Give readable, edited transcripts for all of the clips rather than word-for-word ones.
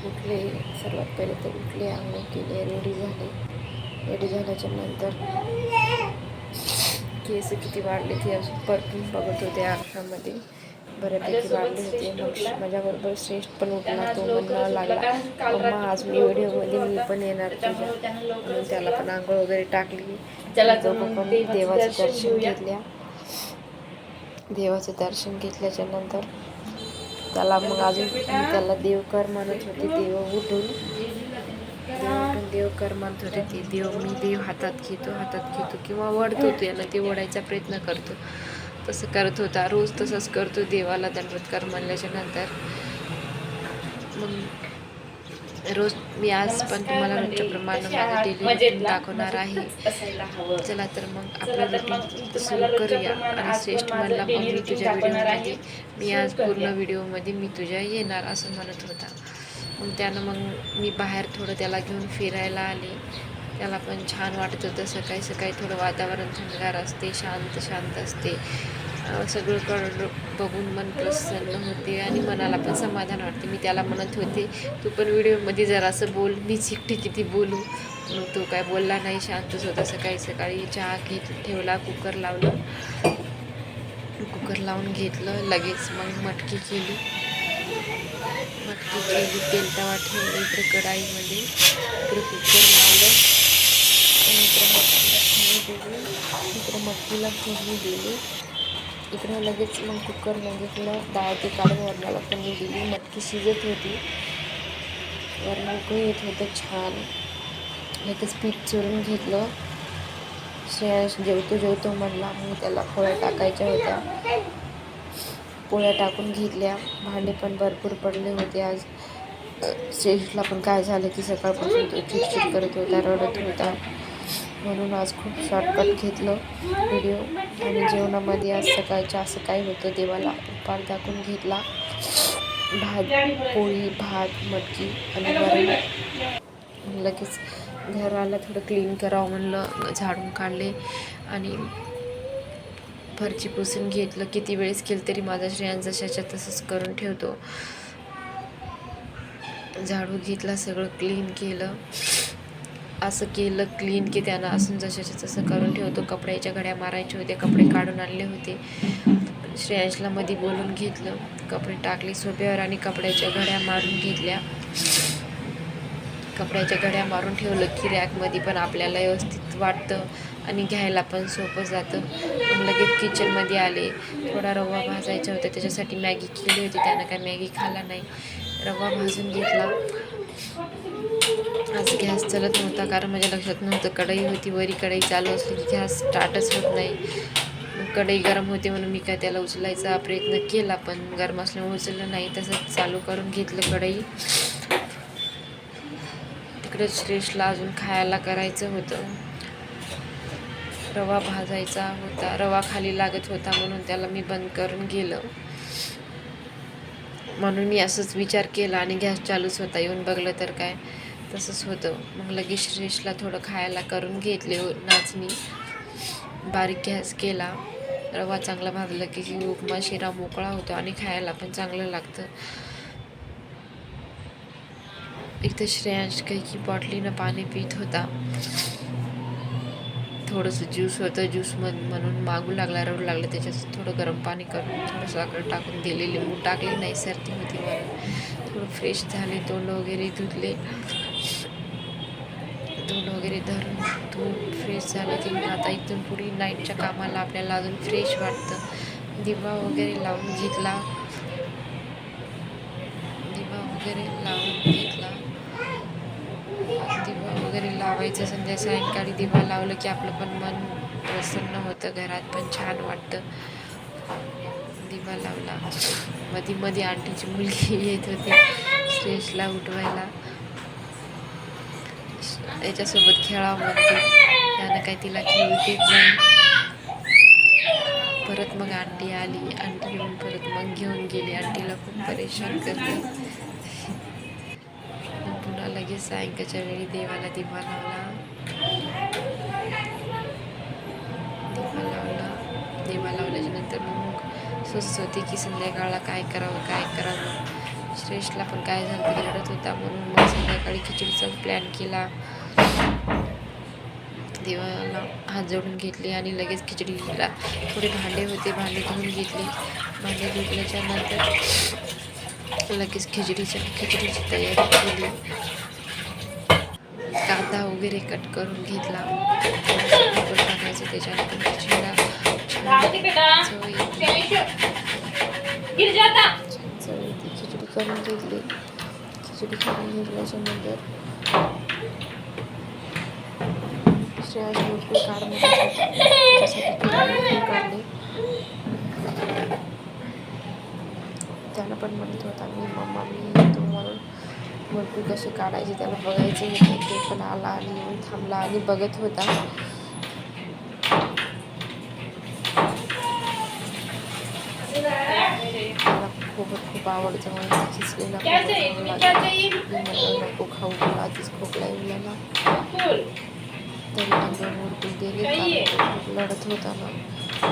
उठले. सर्वात पहिले तर उठले, आंघोळ केले, रेडी झाल्याच्या नंतर केस किती वाढले ते अजून परतून बघत होते आरशामध्ये. बऱ्यापैकी वाढले होते. मग माझ्याबरोबर श्रेष्ठ पण उठला. तो म्हणणं लागला, मम्मा आज मी व्हिडिओमध्ये मी पण येणार तुझ्या. म्हणून त्याला पण आंघोळ वगैरे टाकली. दोघं पण देवाचं दर्शन घेतल्याच्या नंतर त्याला मग अजून त्याला देवकर म्हणत होते. देव उठून देवकर म्हणत होते. ते देव हातात घेतो किंवा वडतो. त्याला ते ओढायचा प्रयत्न करतो. तसं करत होता. रोज तसंच करतो. देवाला दंडवतकर म्हणल्याच्या नंतर मग रोज मी आज पण तुम्हाला रोजच्याप्रमाणे माझं डेली रुटीन दाखवणार आहे. चला तर मग आपलं रुटीन सुरू करूया. आणि श्रेष्ठ म्हणला, मग मी तुझ्या व्हिडिओमध्ये मी आज पूर्ण व्हिडिओमध्ये मी तुझ्या येणार असं म्हणत होता. मग त्यानं मग मी बाहेर थोडं त्याला घेऊन फिरायला आले. त्याला पण छान वाटत होतं. सकाळी सकाळी थोडं वातावरण थंडगार असते, शांत असते. सगळं बघून मन प्रसन्न होते आणि मनाला पण समाधान वाटते. मी त्याला म्हणत होते, तू पण व्हिडिओमध्ये जरासं बोल, मीच एकटी किती बोलू. मग तो काय बोलला नाही, शांतच होता. सकाळी चहा ठेवला, कुकर लावून घेतलं. लगेच मग मटकी केली, तेल तवा ठेवलं इकडे कढाईमध्ये. इकडे कुकर लावलं, इकडे मटकीला फोडणी दिली. इकडं लगेच मग कुकरमध्ये घेतलं, डाळ ते काढून वरणाला फोडणी दिली. मटकी शिजत होती, वरण उकळी येत होतं छान. लगेच पीठ चुरून घेतलं. श्रेयांश जेवतो म्हणला. मग त्याला पोळ्या टाकायच्या होत्या. पोळ्या टाकून घेतल्या. भांडे पण भरपूर पडले होते आज. श्रेष्ठला पण काय झालं की सकाळपासून तो चिडचिड करत होता, रडत होता. म्हणून आज खूप शॉर्टकट घेतलं व्हिडिओ. आणि जेवणामध्ये आज सकाळच्या असं काय होतं, देवाला उपार दाखवून घेतला. पोळी, भात, मटकी आणि वरण. लगेच घराला थोडं क्लीन करावं म्हणलं, झाडून काढले आणि फरची पुसून घेतलं. किती वेळेस केलं तरी माझा श्रेयांश जशाच्या तसंच करून ठेवतो. झाडू घेतला, सगळं क्लीन केलं. असं केलं क्लीन की त्यानं असून जशाच्या तसं करून ठेवतो. कपड्याच्या घड्या मारायचे होते, कपडे काढून आणले होते. श्रेयांशला मध्ये बोलून घेतलं, कपडे टाकले सोफ्यावर आणि कपड्याच्या घड्या मारून घेतल्या. कपड्याच्या घड्या मारून ठेवलं की रॅकमध्ये पण आपल्याला व्यवस्थित वाटतं आणि घ्यायला पण सोपं जातं. मग लगेच किचनमध्ये आले. थोडा रवा भाजायचा होता, त्याच्यासाठी मॅगी केली होती. त्यानं काय मॅगी खाल्ला नाही. रवा भाजून घेतला. आज गॅस चालत नव्हता, कारण माझ्या लक्षात नव्हतं. कढई होती, वरी कढई चालू असली की गॅस स्टार्टच होत नाही. कढई गरम होते म्हणून मी काय त्याला उचलायचा प्रयत्न केला, पण गरम असल्यामुळे उचललं नाही. तसंच चालू करून घेतलं कढई. तिकडे श्रेष्ठला अजून खायला करायचं होतं. रवा भाजायचा होता, रवा खाली लागत होता म्हणून त्याला मी बंद करून गेलं. म्हणून मी असंच विचार केला आणि गॅस चालूच होता. येऊन बघलं तर काय तसंच होतं. मग लगेच श्रेष्ठला थोडं खायला करून घेतले नाचणी. बारीक गॅस केला. रवा चांगला भाजला की उपमा शिरा मोकळा होतो आणि खायला पण चांगलं लागतं. एक तर श्रेयांश काही बॉटलीनं पाणी पित होता. थोडंसं ज्यूस होतं, म्हणून मागू लागला, रडू लागलं. त्याच्यात थोडं गरम पाणी करून थोडं साखर टाकून दिले. लिंबू टाकले नाही, सर्दी होती म्हणून. थोडं फ्रेश झाले, तोंड वगैरे धुतले. तोंड वगैरे धुवून फ्रेश झाले की मग आता इथून पुढे नाईटच्या कामाला आपल्याला अजून फ्रेश वाटतं. दिवा वगैरे लावून घेतला. दिवा वगैरे लावायचं. सायंकाळी दिवा लावलं की आपलं पण मन प्रसन्न होतं, घरात पण छान वाटतं. दिवा लावला. मध्ये आंटीची मुलगी येत होती श्रेष्ठला उठवायला, याच्यासोबत खेळावं म्हणते. त्यानं काही तिला खेळू देत नाही. परत मग आंटी आली. आंटी येऊन परत मग घेऊन गेली. आंटीला खूप परेशान करते. पुन्हा लगेच सायंकाळच्या वेळी देवाला दिवा लावला. दिवा लावल्याच्या नंतर मग सुचत होती की संध्याकाळला काय करावं. श्रेष्ठला पण काय झालं ते रडत होता, म्हणून मग संध्याकाळी खिचडीचा प्लॅन केला. देवाला हात जोडून घेतले आणि लगेच खिचडीला थोडे भांडे होते, भांडे धुवून घेतले. भांडे धुतल्याच्या नंतर लगेच खिचडीची तयारी केली. कांदा वगैरे कट करून घेतला, टाकायचं त्याच्याने पण खिचडीला चव येते. खिचडी करून घेतली. खिचडी करून घेतल्याच्या नंतर श्रेयास भरपूर काढ म्हणत होता, त्याच्यासाठी भरपूर काढले. त्याला पण म्हणत होता मी मम्मा मी येतो म्हणून, भरपूर कसे काढायचे त्याला बघायचे होते. ते पण आला आणि येऊन थांबला आणि बघत होता. त्याला खूप आवडतं म्हणून खिचलेला नको खाऊ, मला आधीच खोकला येऊला ना. तरी पण दोन मुरकुल दिले, खूप लढत होता ना.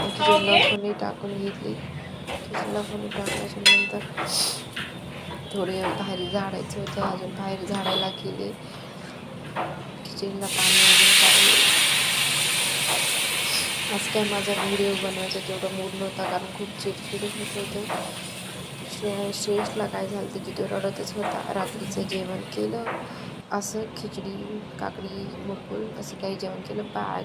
खिचडीला फोडणी टाकून घेतली. खिचडीला फोडणी टाकल्याच्या नंतर थोडे बाहेर झाडायचं होतं, अजून बाहेर झाडायला गेले. खिचडीला पाणी वगैरे टाकले. आज काय माझा व्हिडिओ बनवायचा तेवढा मूड नव्हता, कारण खूप चिडचिड होत होतं. श्रेष्ठला काय झालं की तो रडतच होता. रात्रीचं जेवण केलं, असं खिचडी, काकडी, मुरकुल असं काही जेवण केलं. बाय.